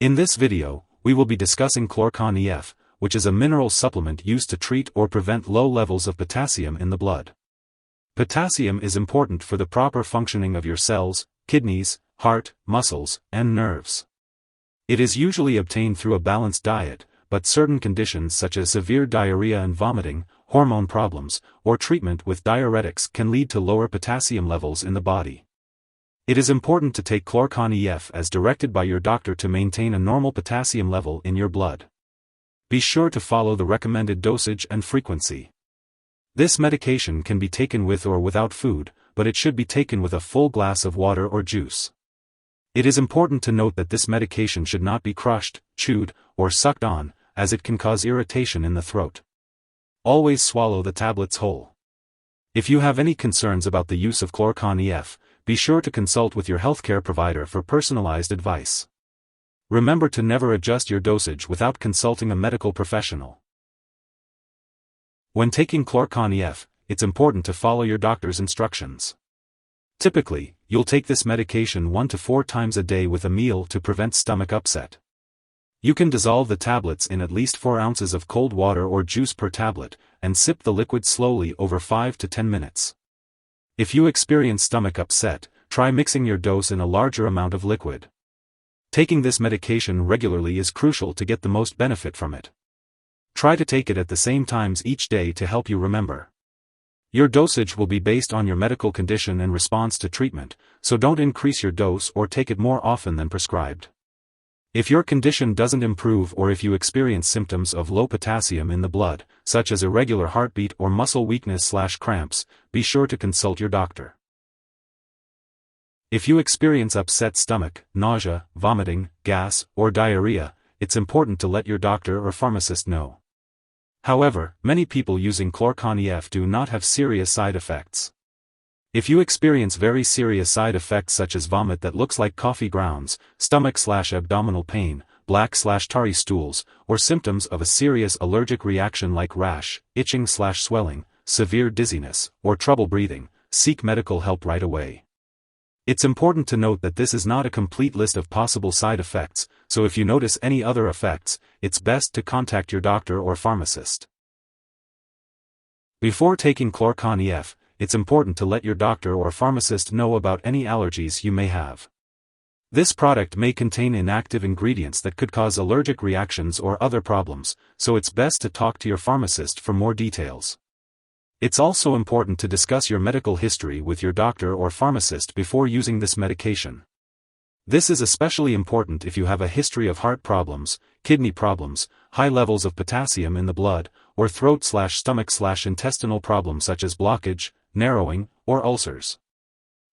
In this video, we will be discussing Klor-Con-Ef, which is a mineral supplement used to treat or prevent low levels of potassium in the blood. Potassium is important for the proper functioning of your cells, kidneys, heart, muscles, and nerves. It is usually obtained through a balanced diet, but certain conditions such as severe diarrhea and vomiting, hormone problems, or treatment with diuretics can lead to lower potassium levels in the body. It is important to take Klor-Con-Ef as directed by your doctor to maintain a normal potassium level in your blood. Be sure to follow the recommended dosage and frequency. This medication can be taken with or without food, but it should be taken with a full glass of water or juice. It is important to note that this medication should not be crushed, chewed, or sucked on, as it can cause irritation in the throat. Always swallow the tablets whole. If you have any concerns about the use of Klor-Con-Ef, be sure to consult with your healthcare provider for personalized advice. Remember to never adjust your dosage without consulting a medical professional. When taking Klor-Con-Ef, it's important to follow your doctor's instructions. Typically, you'll take this medication 1 to 4 times a day with a meal to prevent stomach upset. You can dissolve the tablets in at least 4 ounces of cold water or juice per tablet, and sip the liquid slowly over 5 to 10 minutes. If you experience stomach upset, try mixing your dose in a larger amount of liquid. Taking this medication regularly is crucial to get the most benefit from it. Try to take it at the same times each day to help you remember. Your dosage will be based on your medical condition and response to treatment, so don't increase your dose or take it more often than prescribed. If your condition doesn't improve or if you experience symptoms of low potassium in the blood, such as irregular heartbeat or muscle weakness/cramps, be sure to consult your doctor. If you experience upset stomach, nausea, vomiting, gas, or diarrhea, it's important to let your doctor or pharmacist know. However, many people using Klor-Con-Ef do not have serious side effects. If you experience very serious side effects such as vomit that looks like coffee grounds, stomach/abdominal pain, black/tarry stools, or symptoms of a serious allergic reaction like rash, itching/swelling, severe dizziness, or trouble breathing, seek medical help right away. It's important to note that this is not a complete list of possible side effects, so if you notice any other effects, it's best to contact your doctor or pharmacist. Before taking Klor-Con-Ef, it's important to let your doctor or pharmacist know about any allergies you may have. This product may contain inactive ingredients that could cause allergic reactions or other problems, so it's best to talk to your pharmacist for more details. It's also important to discuss your medical history with your doctor or pharmacist before using this medication. This is especially important if you have a history of heart problems, kidney problems, high levels of potassium in the blood, or throat/stomach/intestinal problems such as blockage, narrowing, or ulcers.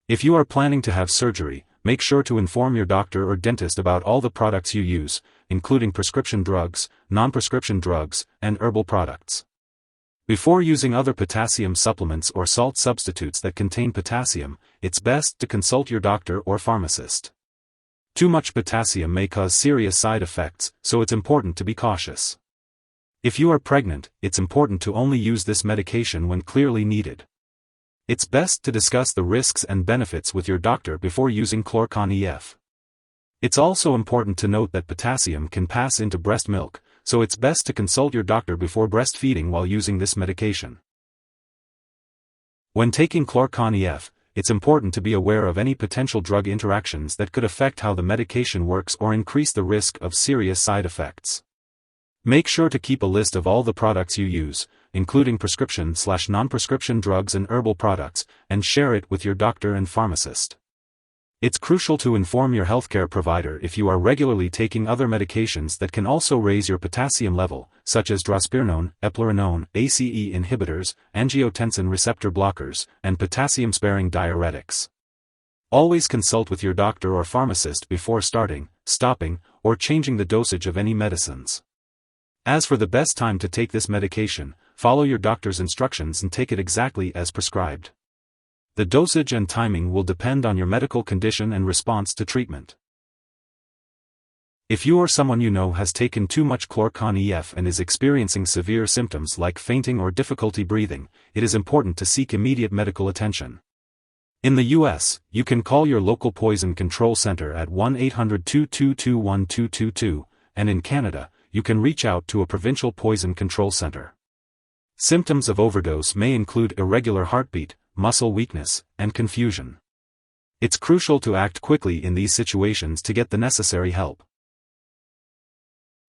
If you are planning to have surgery, make sure to inform your doctor or dentist about all the products you use, including prescription drugs, non-prescription drugs, and herbal products. Before using other potassium supplements or salt substitutes that contain potassium, it's best to consult your doctor or pharmacist. Too much potassium may cause serious side effects, so it's important to be cautious. If you are pregnant, it's important to only use this medication when clearly needed. It's best to discuss the risks and benefits with your doctor before using Klor-Con-Ef. It's also important to note that potassium can pass into breast milk, so it's best to consult your doctor before breastfeeding while using this medication. When taking Klor-Con-Ef, it's important to be aware of any potential drug interactions that could affect how the medication works or increase the risk of serious side effects. Make sure to keep a list of all the products you use, including prescription/non-prescription drugs and herbal products, and share it with your doctor and pharmacist. It's crucial to inform your healthcare provider if you are regularly taking other medications that can also raise your potassium level, such as drospirenone, eplerenone, ACE inhibitors, angiotensin receptor blockers, and potassium-sparing diuretics. Always consult with your doctor or pharmacist before starting, stopping, or changing the dosage of any medicines. As for the best time to take this medication, follow your doctor's instructions and take it exactly as prescribed. The dosage and timing will depend on your medical condition and response to treatment. If you or someone you know has taken too much Klor-Con-Ef and is experiencing severe symptoms like fainting or difficulty breathing, it is important to seek immediate medical attention. In the US, you can call your local poison control center at 1-800-222-1222, and in Canada, you can reach out to a provincial poison control center. Symptoms of overdose may include irregular heartbeat, muscle weakness, and confusion. It's crucial to act quickly in these situations to get the necessary help.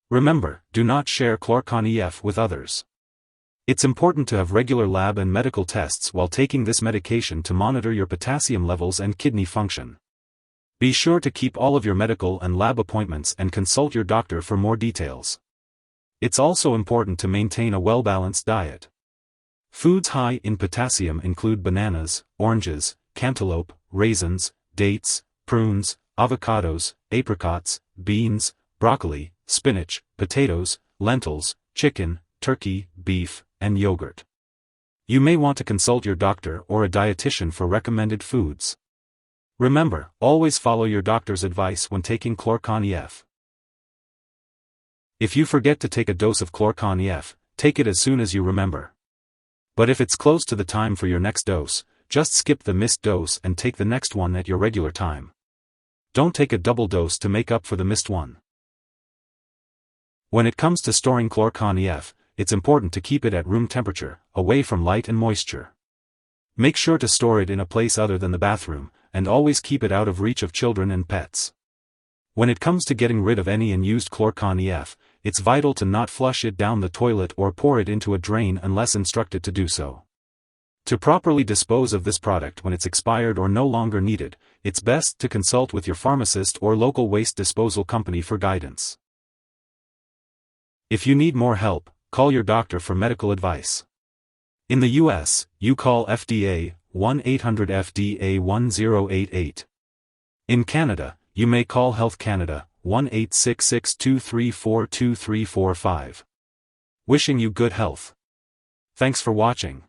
Remember, do not share Klor-Con-Ef with others. It's important to have regular lab and medical tests while taking this medication to monitor your potassium levels and kidney function. Be sure to keep all of your medical and lab appointments and consult your doctor for more details. It's also important to maintain a well-balanced diet. Foods high in potassium include bananas, oranges, cantaloupe, raisins, dates, prunes, avocados, apricots, beans, broccoli, spinach, potatoes, lentils, chicken, turkey, beef, and yogurt. You may want to consult your doctor or a dietitian for recommended foods. Remember, always follow your doctor's advice when taking Klor-Con-Ef. If you forget to take a dose of Klor-Con-Ef, take it as soon as you remember. But if it's close to the time for your next dose, just skip the missed dose and take the next one at your regular time. Don't take a double dose to make up for the missed one. When it comes to storing Klor-Con-Ef, it's important to keep it at room temperature, away from light and moisture. Make sure to store it in a place other than the bathroom, and always keep it out of reach of children and pets. When it comes to getting rid of any unused Klor-Con-Ef, it's vital to not flush it down the toilet or pour it into a drain unless instructed to do so. To properly dispose of this product when it's expired or no longer needed, it's best to consult with your pharmacist or local waste disposal company for guidance. If you need more help, call your doctor for medical advice. In the US, you call FDA, 1-800-FDA-1088. In Canada, you may call Health Canada, 1-866-234-2345. Wishing you good health. Thanks for watching.